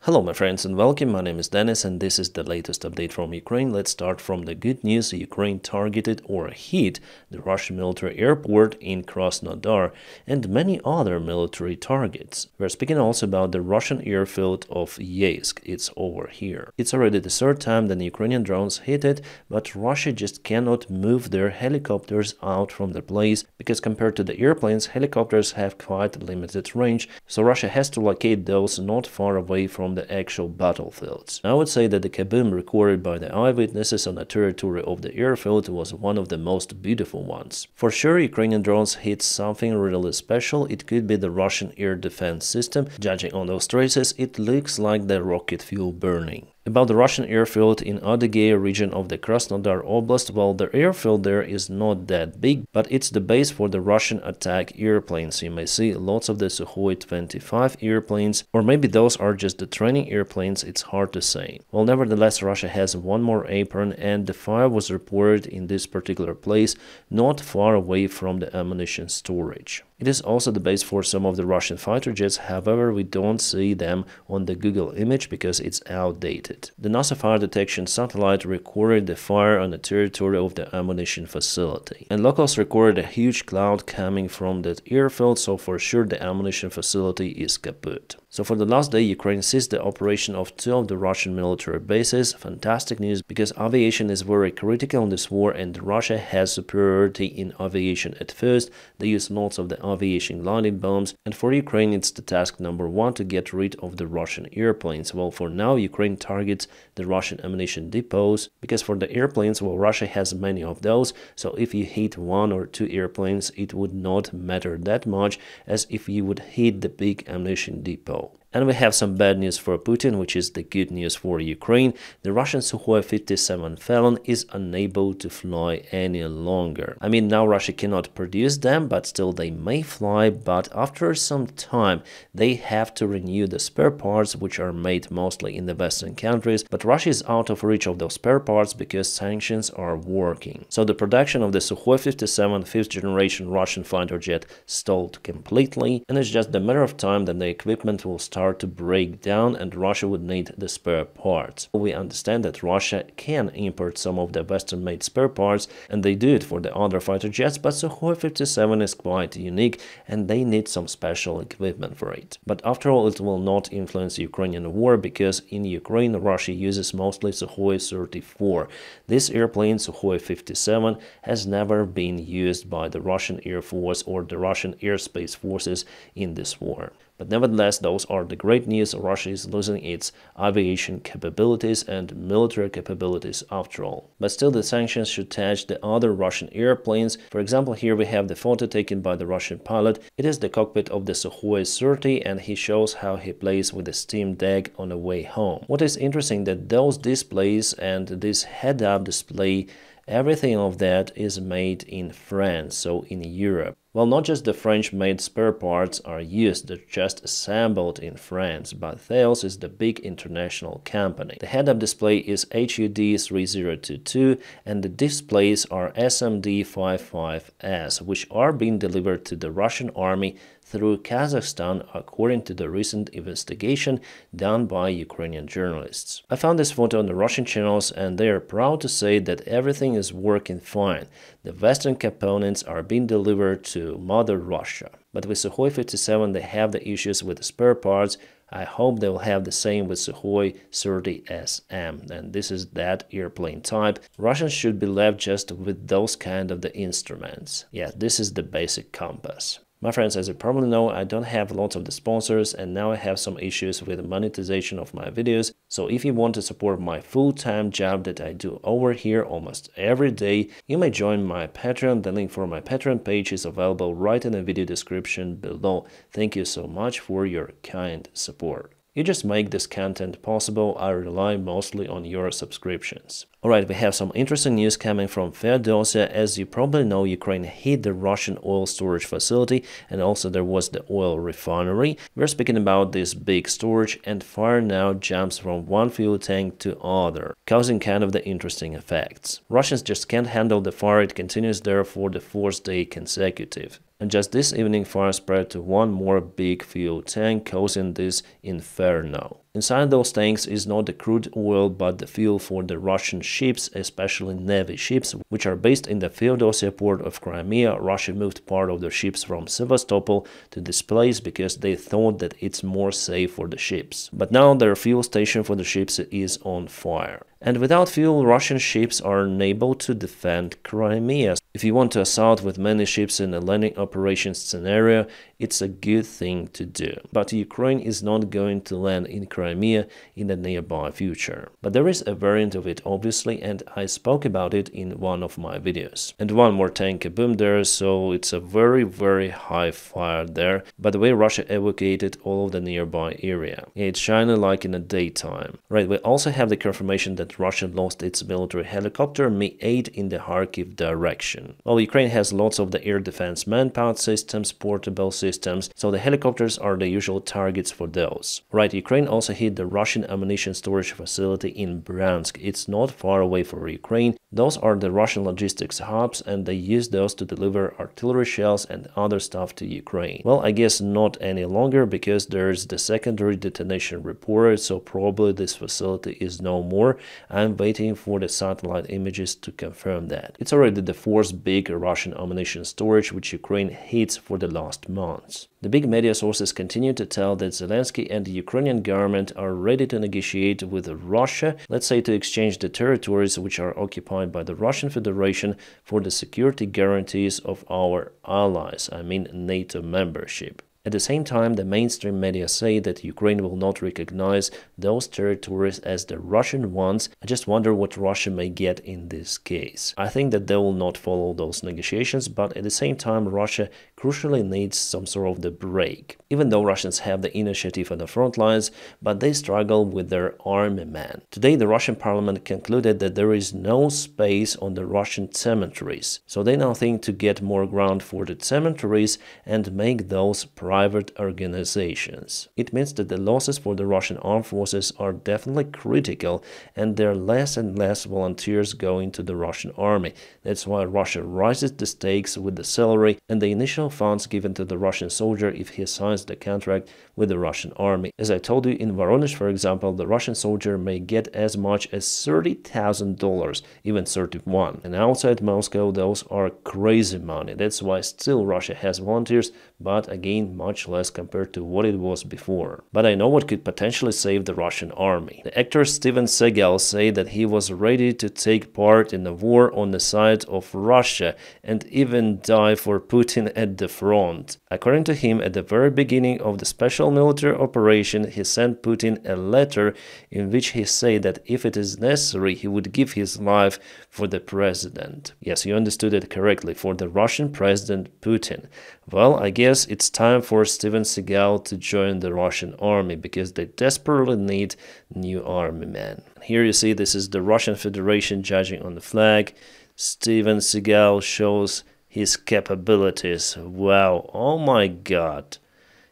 Hello my friends and welcome, my name is Dennis and this is the latest update from Ukraine. Let's start from the good news. Ukraine targeted or hit the Russian military airport in Krasnodar and many other military targets. We're speaking also about the Russian airfield of Yeysk. It's over here. It's already the third time that Ukrainian drones hit it, but Russia just cannot move their helicopters out from the place because compared to the airplanes, helicopters have quite limited range, so Russia has to locate those not far away from the actual battlefields. I would say that the kaboom recorded by the eyewitnesses on the territory of the airfield was one of the most beautiful ones. For sure, Ukrainian drones hit something really special. It could be the Russian air defense system. Judging on those traces, it looks like the rocket fuel burning. About the Russian airfield in Adygea region of the Krasnodar Oblast, well, the airfield there is not that big, but it's the base for the Russian attack airplanes. You may see lots of the Sukhoi 25 airplanes, or maybe those are just the training airplanes, it's hard to say. Well, nevertheless, Russia has one more apron, and the fire was reported in this particular place, not far away from the ammunition storage. It is also the base for some of the Russian fighter jets, however, we don't see them on the Google image because it's outdated. The NASA fire detection satellite recorded the fire on the territory of the ammunition facility. And locals recorded a huge cloud coming from that airfield, so for sure the ammunition facility is kaput. So for the last day, Ukraine ceased the operation of two of the Russian military bases. Fantastic news, because aviation is very critical in this war and Russia has superiority in aviation at first. They use lots of the aviation gliding bombs, and for Ukraine it's the task number one to get rid of the Russian airplanes. Well, for now Ukraine targets the Russian ammunition depots, because for the airplanes, well, Russia has many of those, so if you hit one or two airplanes it would not matter that much as if you would hit the big ammunition depot. And we have some bad news for Putin, which is the good news for Ukraine. The Russian Sukhoi 57 Felon is unable to fly any longer. I mean, now Russia cannot produce them, but still they may fly, but after some time they have to renew the spare parts, which are made mostly in the Western countries, but Russia is out of reach of those spare parts because sanctions are working. So the production of the Sukhoi 57 5th generation Russian fighter jet stalled completely, and it's just a matter of time that the equipment will start to break down and Russia would need the spare parts. We understand that Russia can import some of the Western-made spare parts, and they do it for the other fighter jets, but Sukhoi 57 is quite unique and they need some special equipment for it. But after all, it will not influence the Ukrainian war, because in Ukraine Russia uses mostly Sukhoi 34. This airplane, Sukhoi 57, has never been used by the Russian Air Force or the Russian airspace forces in this war. But nevertheless, those are the great news. Russia is losing its aviation capabilities and military capabilities after all. But still, the sanctions should touch the other Russian airplanes. For example, here we have the photo taken by the Russian pilot. It is the cockpit of the Sukhoi 30 and he shows how he plays with the Steam Deck on the way home. What is interesting that those displays and this head-up display, everything of that is made in France, so in Europe. Well, not just the French-made spare parts are used, they're just assembled in France, but Thales is the big international company. The head-up display is HUD 3022 and the displays are SMD55S, which are being delivered to the Russian army through Kazakhstan, according to the recent investigation done by Ukrainian journalists. I found this photo on the Russian channels and they are proud to say that everything is working fine. The Western components are being delivered to Mother Russia. But with Sukhoi 57 they have the issues with the spare parts. I hope they will have the same with Sukhoi 30SM, and this is that airplane type. Russians should be left just with those kind of the instruments. Yeah, this is the basic compass. My friends, as you probably know, I don't have lots of the sponsors and now I have some issues with monetization of my videos. So if you want to support my full-time job that I do over here almost every day, you may join my Patreon. The link for my Patreon page is available right in the video description below. Thank you so much for your kind support. You just make this content possible. I rely mostly on your subscriptions. Alright, we have some interesting news coming from Feodosia. As you probably know, Ukraine hit the Russian oil storage facility and also there was the oil refinery. We're speaking about this big storage and fire now jumps from one fuel tank to other, causing kind of the interesting effects. Russians just can't handle the fire, it continues there for the fourth day consecutive. And just this evening, fire spread to one more big fuel tank, causing this inferno. Inside those tanks is not the crude oil but the fuel for the Russian ships, especially Navy ships, which are based in the Feodosia port of Crimea. Russia moved part of their ships from Sevastopol to this place because they thought that it's more safe for the ships. But now their fuel station for the ships is on fire. And without fuel, Russian ships are unable to defend Crimea. If you want to assault with many ships in a landing operation scenario, it's a good thing to do. But Ukraine is not going to land in Crimea in the nearby future. But there is a variant of it, obviously, and I spoke about it in one of my videos. And one more tank kaboom there, so it's a very high fire there. By the way, Russia evacuated all of the nearby area. Yeah, it's shining like in the daytime. Right, we also have the confirmation that Russia lost its military helicopter Mi-8 in the Kharkiv direction. Well, Ukraine has lots of the air defense manpower systems, portable systems, so the helicopters are the usual targets for those. Right, Ukraine also hit the Russian ammunition storage facility in Bryansk. It's not far away for Ukraine. Those are the Russian logistics hubs, and they use those to deliver artillery shells and other stuff to Ukraine. Well, I guess not any longer because there's the secondary detonation reported, so probably this facility is no more. I'm waiting for the satellite images to confirm that. It's already the fourth big Russian ammunition storage which Ukraine hits for the last months. The big media sources continue to tell that Zelensky and the Ukrainian government are ready to negotiate with Russia, let's say to exchange the territories which are occupied by the Russian Federation for the security guarantees of our allies, I mean NATO membership. At the same time, the mainstream media say that Ukraine will not recognize those territories as the Russian ones. I just wonder what Russia may get in this case. I think that they will not follow those negotiations, but at the same time, Russia crucially needs some sort of the break. Even though Russians have the initiative on the front lines, but they struggle with their armament. Today, the Russian parliament concluded that there is no space on the Russian cemeteries, so they now think to get more ground for the cemeteries and make those private organizations. It means that the losses for the Russian armed forces are definitely critical, and there are less and less volunteers going to the Russian army. That's why Russia rises the stakes with the salary and the initial funds given to the Russian soldier if he signs the contract with the Russian army. As I told you, in Voronezh, for example, the Russian soldier may get as much as $30,000, even 31. And outside Moscow, those are crazy money. That's why still Russia has volunteers, but again, much less compared to what it was before. But I know what could potentially save the Russian army. The actor Steven Seagal said that he was ready to take part in the war on the side of Russia and even die for Putin at the front. According to him, at the very beginning of the special military operation, he sent Putin a letter in which he said that if it is necessary, he would give his life for the president. Yes, you understood it correctly, for the Russian president Putin. Well, I guess it's time for Steven Seagal to join the Russian army because they desperately need new army men. Here you see this is the Russian Federation judging on the flag. Steven Seagal shows his capabilities. Wow, oh my god.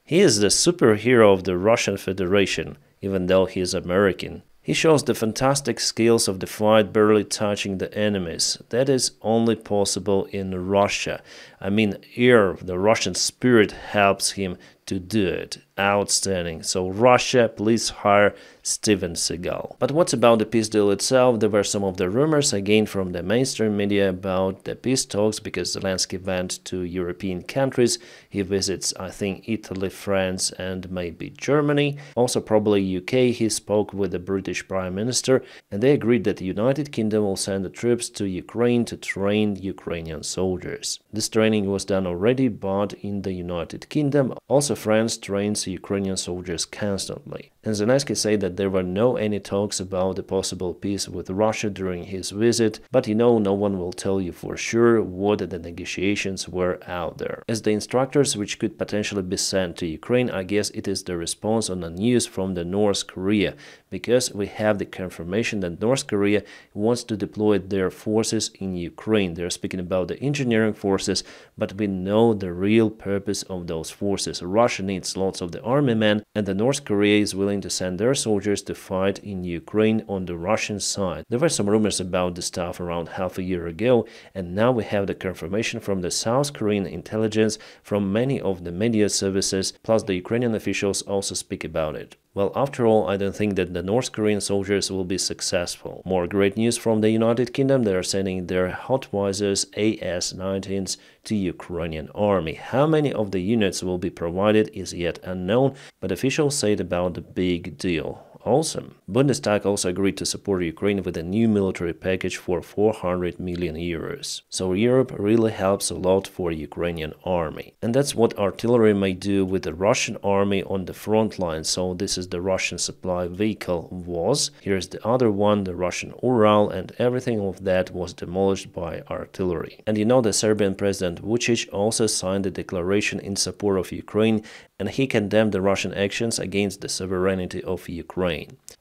He is the superhero of the Russian Federation, even though he is American. He shows the fantastic skills of the fight, barely touching the enemies. That is only possible in Russia. I mean, here the Russian spirit helps him to do it. Outstanding. So Russia, please hire Steven Seagal. But what about the peace deal itself? There were some of the rumors again from the mainstream media about the peace talks because Zelensky went to European countries. He visits, I think, Italy, France, and maybe Germany. Also probably UK. He spoke with the British Prime Minister and they agreed that the United Kingdom will send the troops to Ukraine to train Ukrainian soldiers. This training was done already, but in the United Kingdom. Also France trains Ukrainian soldiers constantly. And Zelensky said that there were no any talks about the possible peace with Russia during his visit, but you know, no one will tell you for sure what the negotiations were out there. As the instructors which could potentially be sent to Ukraine, I guess it is the response on the news from the North Korea, because we have the confirmation that North Korea wants to deploy their forces in Ukraine. They're speaking about the engineering forces, but we know the real purpose of those forces. Russia needs lots of the army men, and the North Korea is willing willing to send their soldiers to fight in Ukraine on the Russian side. There were some rumors about this stuff around half a year ago, and now we have the confirmation from the South Korean intelligence, from many of the media services, plus the Ukrainian officials also speak about it. Well, after all, I don't think that the North Korean soldiers will be successful. More great news from the United Kingdom. They are sending their Hotvisors AS-19s to Ukrainian army. How many of the units will be provided is yet unknown, but officials say it about the big deal. Awesome. Bundestag also agreed to support Ukraine with a new military package for 400 million euros. So Europe really helps a lot for Ukrainian army. And that's what artillery may do with the Russian army on the front line. So this is the Russian supply vehicle WAZ. Here's the other one, the Russian Ural, and everything of that was demolished by artillery. And you know, the Serbian President Vučić also signed a declaration in support of Ukraine, and he condemned the Russian actions against the sovereignty of Ukraine.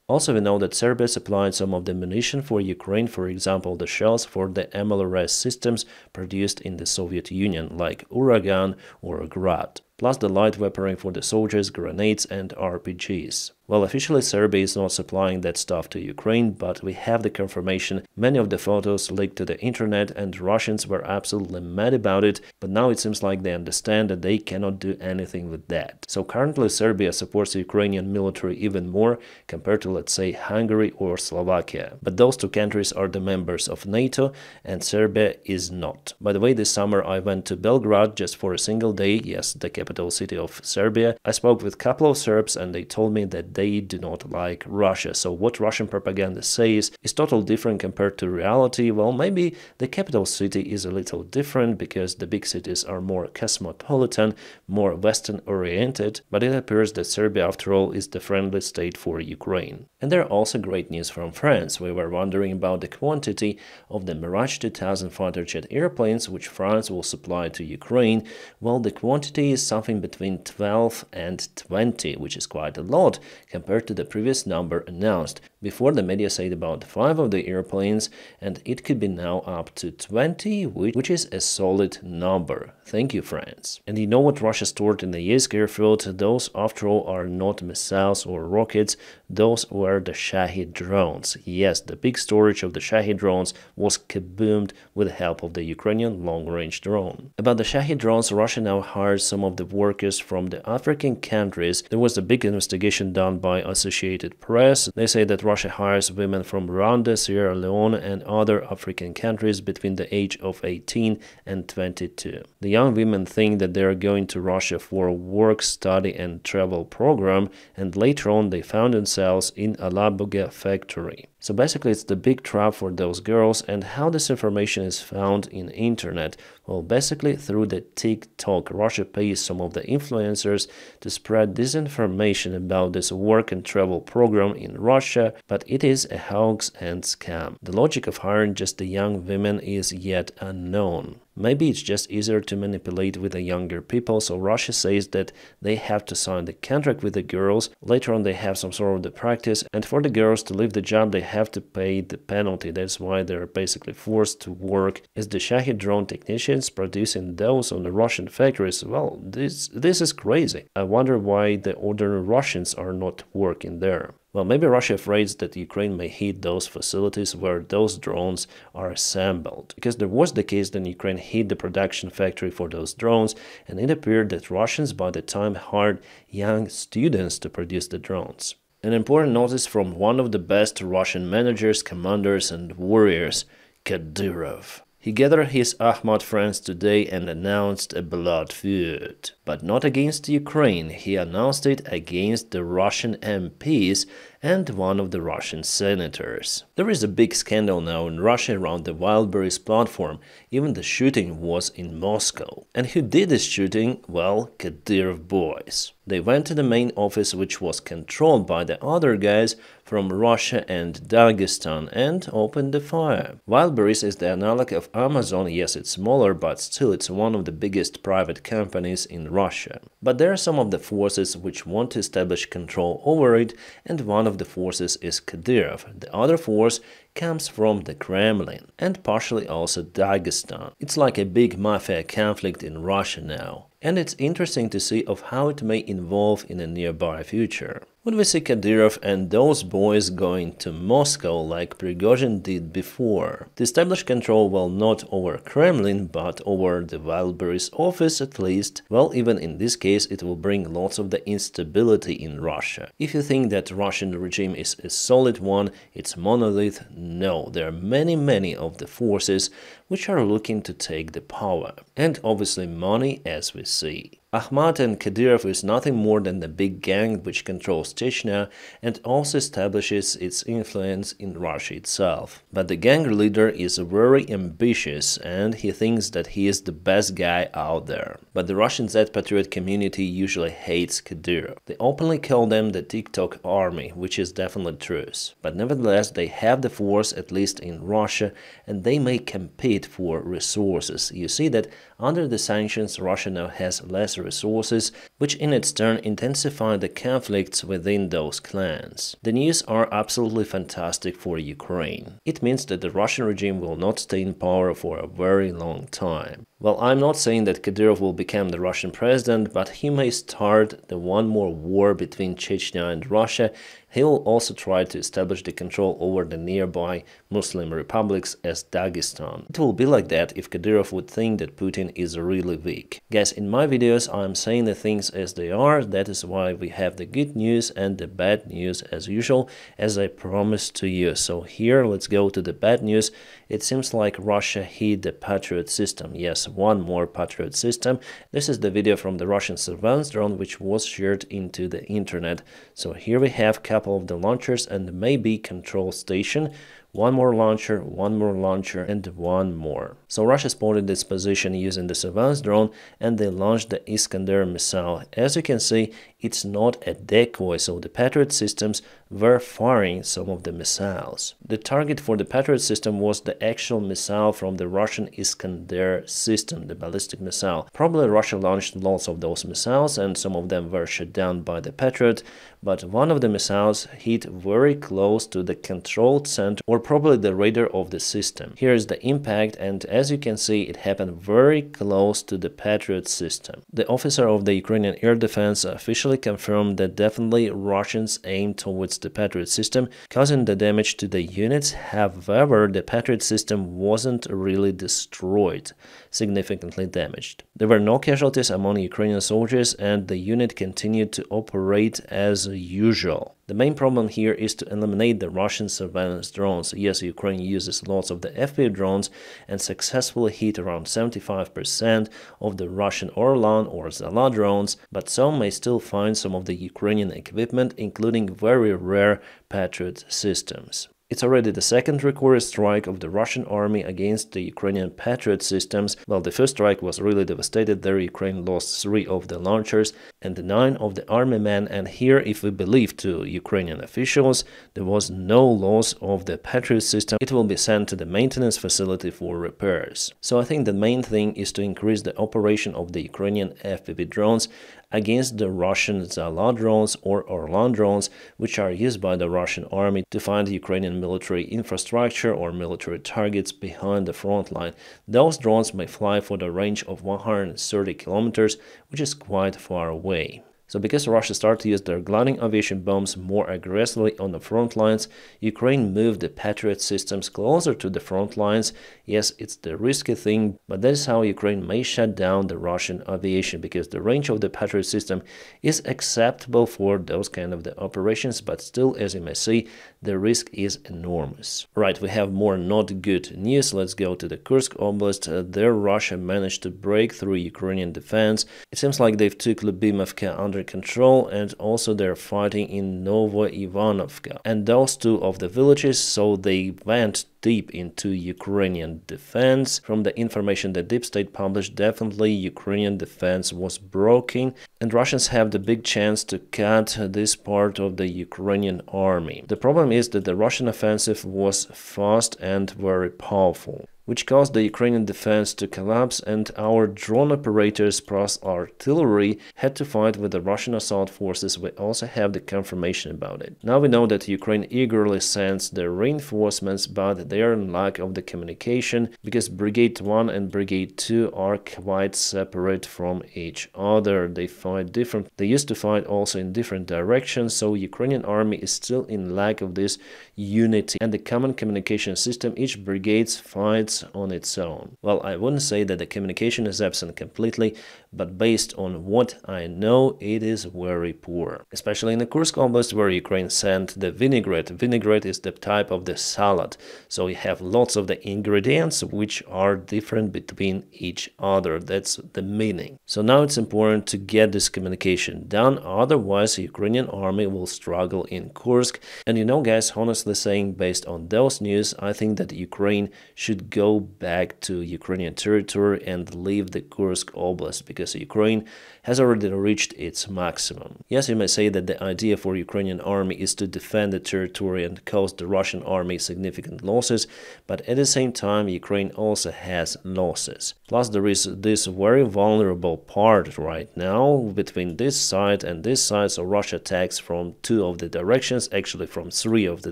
Also, we know that Serbia supplied some of the munition for Ukraine, for example, the shells for the MLRS systems produced in the Soviet Union, like Uragan or Grad, plus the light weaponry for the soldiers, grenades and RPGs. Well, officially Serbia is not supplying that stuff to Ukraine, but we have the confirmation. Many of the photos leaked to the internet and Russians were absolutely mad about it, but now it seems like they understand that they cannot do anything with that. So currently Serbia supports the Ukrainian military even more compared to, let's say, Hungary or Slovakia. But those two countries are the members of NATO and Serbia is not. By the way, this summer I went to Belgrade just for a single day, yes, the capital city of Serbia. I spoke with a couple of Serbs and they told me that they do not like Russia. So what Russian propaganda says is totally different compared to reality. Well, maybe the capital city is a little different because the big cities are more cosmopolitan, more Western oriented, but it appears that Serbia after all is the friendly state for Ukraine. And there are also great news from France. We were wondering about the quantity of the Mirage 2000 fighter jet airplanes which France will supply to Ukraine. Well, the quantity is something between 12 and 20, which is quite a lot compared to the previous number announced. Before, the media said about 5 of the airplanes, and it could be now up to 20, which is a solid number. Thank you, France. And you know what Russia stored in the Kursk airfield? Those, after all, are not missiles or rockets. Those were the Shahid drones. Yes, the big storage of the Shahid drones was kaboomed with the help of the Ukrainian long-range drone. About the Shahid drones, Russia now hires some of the workers from the African countries. There was a big investigation done by Associated Press. They say that Russia hires women from Rwanda, Sierra Leone and other African countries between the age of 18 and 22. The young women think that they are going to Russia for a work, study and travel program, and later on they found themselves in a Labuga factory. So basically it's the big trap for those girls. And how this information is found in internet? Well, basically through the TikTok. Russia pays some of the influencers to spread disinformation about this work and travel program in Russia, but it is a hoax and scam. The logic of hiring just the young women is yet unknown. Maybe it's just easier to manipulate with the younger people, so Russia says that they have to sign the contract with the girls, later on they have some sort of the practice, and for the girls to leave the job they have to pay the penalty. That's why they're basically forced to work as the Shahid drone technicians producing those on the Russian factories. Well, this is crazy. I wonder why the ordinary Russians are not working there. Well, maybe Russia afraid that Ukraine may hit those facilities where those drones are assembled. Because there was the case that Ukraine hit the production factory for those drones, and it appeared that Russians by the time hired young students to produce the drones. An important notice from one of the best Russian managers, commanders and warriors, Kadyrov. He gathered his Ahmad friends today and announced a blood feud. But not against Ukraine, he announced it against the Russian MPs and one of the Russian senators. There is a big scandal now in Russia around the Wildberries platform. Even the shooting was in Moscow. And who did this shooting? Well, Kadyrov boys. They went to the main office, which was controlled by the other guys from Russia and Dagestan, and opened the fire. Wildberries is the analog of Amazon. Yes, it's smaller, but still it's one of the biggest private companies in Russia. But there are some of the forces which want to establish control over it, and one of the forces is Kadyrov. The other force comes from the Kremlin, and partially also Dagestan. It's like a big mafia conflict in Russia now. And it's interesting to see of how it may evolve in a nearby future. Would we see Kadyrov and those boys going to Moscow like Prigozhin did before? To establish control, well, not over Kremlin, but over the Wildberries office at least, well, even in this case, it will bring lots of the instability in Russia. If you think that Russian regime is a solid one, it's monolith, no, there are many of the forces which are looking to take the power. And obviously money, as we see. Ahmad and Kadyrov is nothing more than the big gang which controls Chechnya and also establishes its influence in Russia itself. But the gang leader is very ambitious and he thinks that he is the best guy out there. But the Russian Z-Patriot community usually hates Kadyrov. They openly call them the TikTok army, which is definitely true. But nevertheless, they have the force, at least in Russia, and they may compete for resources. You see that under the sanctions, Russia now has less resources, which in its turn intensify the conflicts within those clans. The news are absolutely fantastic for Ukraine. It means that the Russian regime will not stay in power for a very long time. Well, I'm not saying that Kadyrov will become the Russian president, but he may start the one more war between Chechnya and Russia. He will also try to establish the control over the nearby Muslim republics as Dagestan. It will be like that if Kadyrov would think that Putin is really weak. Guys, in my videos I'm saying the things as they are, that is why we have the good news and the bad news as usual, as I promised to you. So here, let's go to the bad news. It seems like Russia hit the Patriot system. Yes, one more Patriot system. This is the video from the Russian surveillance drone which was shared into the internet. So here we have a couple of the launchers and maybe control station. One more launcher, and one more. So Russia spotted this position using the surveillance drone and they launched the Iskander missile. As you can see, it's not a decoy, so the Patriot systems were firing some of the missiles. The target for the Patriot system was the actual missile from the Russian Iskander system, the ballistic missile. Probably Russia launched lots of those missiles and some of them were shot down by the Patriot, but one of the missiles hit very close to the control center or probably the radar of the system. Here is the impact, and as you can see, it happened very close to the Patriot system. The officer of the Ukrainian Air Defense officially confirmed that definitely Russians aimed towards the Patriot system, causing the damage to the units. However, the Patriot system wasn't really destroyed, significantly damaged. There were no casualties among Ukrainian soldiers and the unit continued to operate as usual. The main problem here is to eliminate the Russian surveillance drones. Yes, Ukraine uses lots of the FPV drones and successfully hit around 75% of the Russian Orlan or Zala drones, but some may still find some of the Ukrainian equipment, including very rare Patriot systems. It's already the second recorded strike of the Russian army against the Ukrainian Patriot systems. Well, the first strike was really devastated. There Ukraine lost 3 of the launchers and 9 of the army men, and here, if we believe to Ukrainian officials, there was no loss of the Patriot system. It will be sent to the maintenance facility for repairs. So I think the main thing is to increase the operation of the Ukrainian FPV drones against the Russian Zala drones or Orlan drones, which are used by the Russian army to find Ukrainian military infrastructure or military targets behind the front line. Those drones may fly for the range of 130 kilometers, which is quite far away. So because Russia started to use their gliding aviation bombs more aggressively on the front lines, Ukraine moved the Patriot systems closer to the front lines. Yes, it's the risky thing, but that is how Ukraine may shut down the Russian aviation, because the range of the Patriot system is acceptable for those kind of the operations, but still, as you may see, the risk is enormous. Right, we have more not good news. Let's go to the Kursk Oblast. There Russia managed to break through Ukrainian defense. It seems like they've took Lyubimovka under control, and also they're fighting in Novo-Ivanovka and those 2 of the villages, so they went deep into Ukrainian defense. From the information that Deep State published, definitely Ukrainian defense was broken and Russians have the big chance to cut this part of the Ukrainian army. The problem is that the Russian offensive was fast and very powerful. which caused the Ukrainian defense to collapse, and our drone operators plus artillery had to fight with the Russian assault forces. We also have the confirmation about it. Now we know that Ukraine eagerly sends the reinforcements, but they are in lack of the communication because Brigade 1 and Brigade 2 are quite separate from each other. They fight different. They used to fight also in different directions, so Ukrainian army is still in lack of this unity and the common communication system. Each brigade fights on its own. Well, I wouldn't say that the communication is absent completely, but based on what I know, it is very poor. Especially in the Kursk Oblast, where Ukraine sent the vinaigrette. Vinaigrette is the type of the salad, so you have lots of the ingredients which are different between each other. That's the meaning. So now it's important to get this communication done, otherwise the Ukrainian army will struggle in Kursk. And you know, guys, honestly saying, based on those news, I think that Ukraine should go back to Ukrainian territory and leave the Kursk Oblast, because Ukraine has already reached its maximum. Yes, you may say that the idea for Ukrainian army is to defend the territory and cause the Russian army significant losses, but at the same time Ukraine also has losses. Plus there is this very vulnerable part right now between this side and this side, so Russia attacks from two of the directions, actually from three of the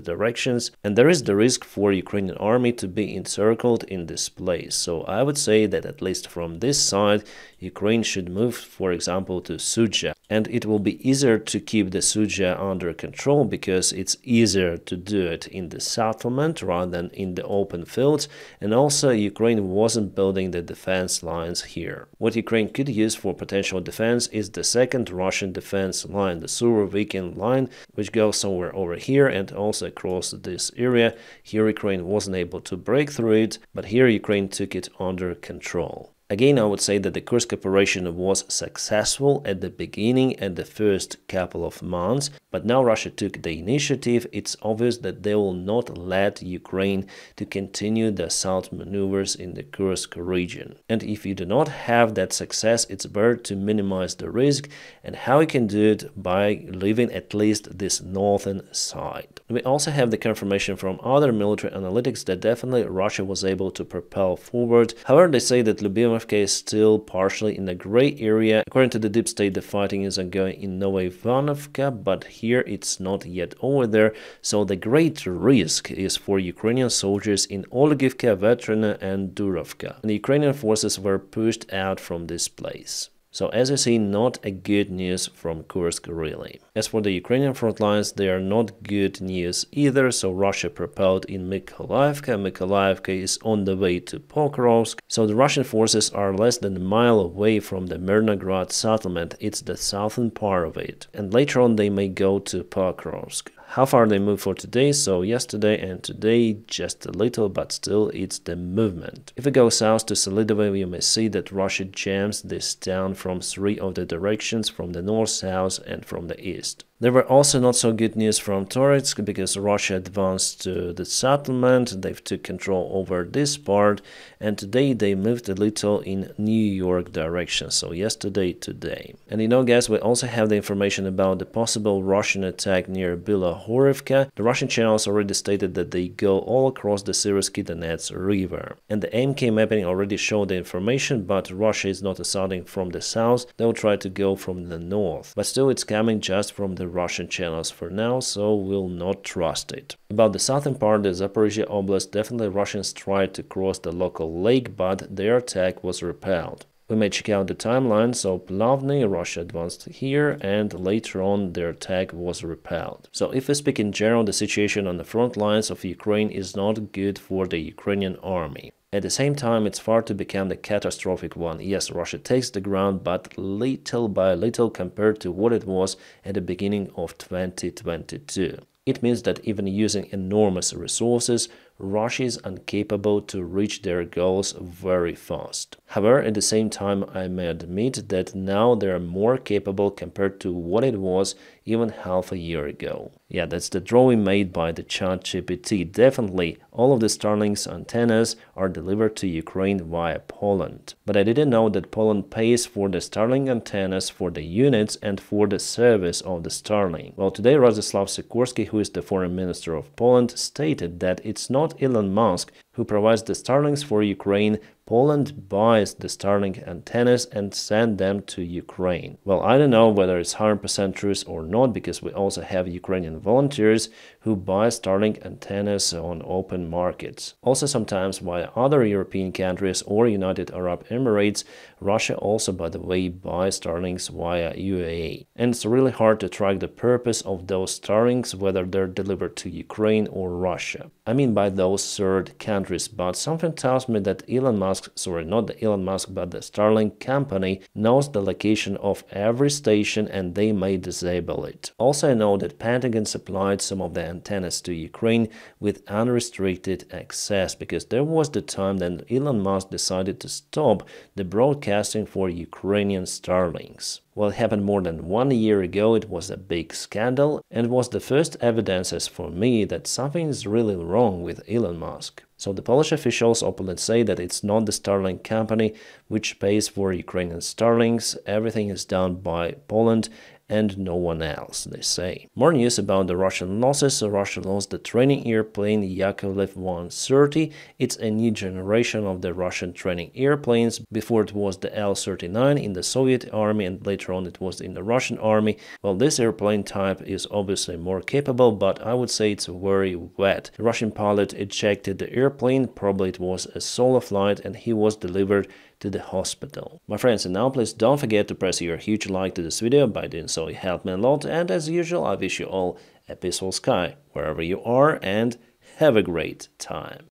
directions, and there is the risk for Ukrainian army to be encircled in this place. So I would say that at least from this side Ukraine should move, for example, to Sudzha, and it will be easier to keep the Sudzha under control because it's easier to do it in the settlement rather than in the open fields, and also Ukraine wasn't building the defense lines here. What Ukraine could use for potential defense is the second Russian defense line, the Surovikin line, which goes somewhere over here and also across this area. Here Ukraine wasn't able to break through it, but here Ukraine took it under control. Again, I would say that the Kursk operation was successful at the beginning and the first couple of months, but now Russia took the initiative. It's obvious that they will not let Ukraine to continue the assault maneuvers in the Kursk region. And if you do not have that success, it's better to minimize the risk, and how you can do it by leaving at least this northern side. We also have the confirmation from other military analytics that definitely Russia was able to propel forward. However, they say that Lyubimov is still partially in the gray area. According to the deep state, the fighting is ongoing in Novoivanovka, but here it's not yet over there, so the great risk is for Ukrainian soldiers in Olgivka, Vetrina and Durovka. And the Ukrainian forces were pushed out from this place. So as you see, not a good news from Kursk really. As for the Ukrainian front lines, they are not good news either. So Russia propelled in Mykolaiivka. Mykolaiivka is on the way to Pokrovsk. So the Russian forces are less than a mile away from the Mirnograd settlement. It's the southern part of it. And later on they may go to Pokrovsk. How far they move for today? So yesterday and today just a little, but still it's the movement. If we go south to Selidove, you may see that Russia jams this town from three of the directions, from the north, south and from the east. There were also not so good news from Toretsk, because Russia advanced to the settlement, they took control over this part, and today they moved a little in New York direction, so yesterday, today. And you know, guys, we also have the information about the possible Russian attack near Bilohorivka. The Russian channels already stated that they go all across the Syrsky Donets river. And the AMK mapping already showed the information, but Russia is not assaulting from the south, they will try to go from the north. But still it's coming just from the Russian channels for now, so we'll not trust it. About the southern part, the Zaporizhia Oblast, definitely Russians tried to cross the local lake, but their attack was repelled. We may check out the timeline, so Plavny, Russia advanced here, and later on their attack was repelled. So if we speak in general, the situation on the front lines of Ukraine is not good for the Ukrainian army. At the same time, it's far to become the catastrophic one. Yes, Russia takes the ground, but little by little compared to what it was at the beginning of 2022. It means that even using enormous resources, Russia is incapable to reach their goals very fast. However, at the same time, I may admit that now they are more capable compared to what it was even half a year ago. Yeah, that's the drawing made by the ChatGPT. Definitely, all of the Starlink's antennas are delivered to Ukraine via Poland. But I didn't know that Poland pays for the Starlink antennas, for the units, and for the service of the Starlink. Well, today Radoslaw Sikorski, who is the foreign minister of Poland, stated that it's not Elon Musk who provides the Starlinks for Ukraine. Poland buys the Starlink antennas and send them to Ukraine. Well, I don't know whether it's 100% true or not, because we also have Ukrainian volunteers who buy Starlink antennas on open markets. Also, sometimes via other European countries or United Arab Emirates. Russia also, by the way, buys Starlinks via UAE. And it's really hard to track the purpose of those Starlinks, whether they're delivered to Ukraine or Russia. I mean by those third countries, but something tells me that Elon Musk, sorry, not the Elon Musk, but the Starlink company knows the location of every station and they may disable it. Also, I know that Pentagon supplied some of the antennas to Ukraine with unrestricted access, because there was the time that Elon Musk decided to stop the broadcasting for Ukrainian Starlinks. Well, it happened more than 1 year ago. It was a big scandal and was the first evidences for me that something is really wrong with Elon Musk. So the Polish officials openly say that it's not the Starlink company which pays for Ukrainian Starlinks. Everything is done by Poland and no one else, they say. More news about the Russian losses. Russia lost the training airplane Yakovlev 130. It's a new generation of the Russian training airplanes. Before it was the L-39 in the Soviet army, and later on it was in the Russian army. Well, this airplane type is obviously more capable, but I would say it's very wet. The Russian pilot ejected the airplane. Probably it was a solo flight and he was delivered to the hospital. My friends, and now please don't forget to press your huge like to this video. By doing so you help me a lot, and as usual I wish you all a peaceful sky wherever you are, and have a great time.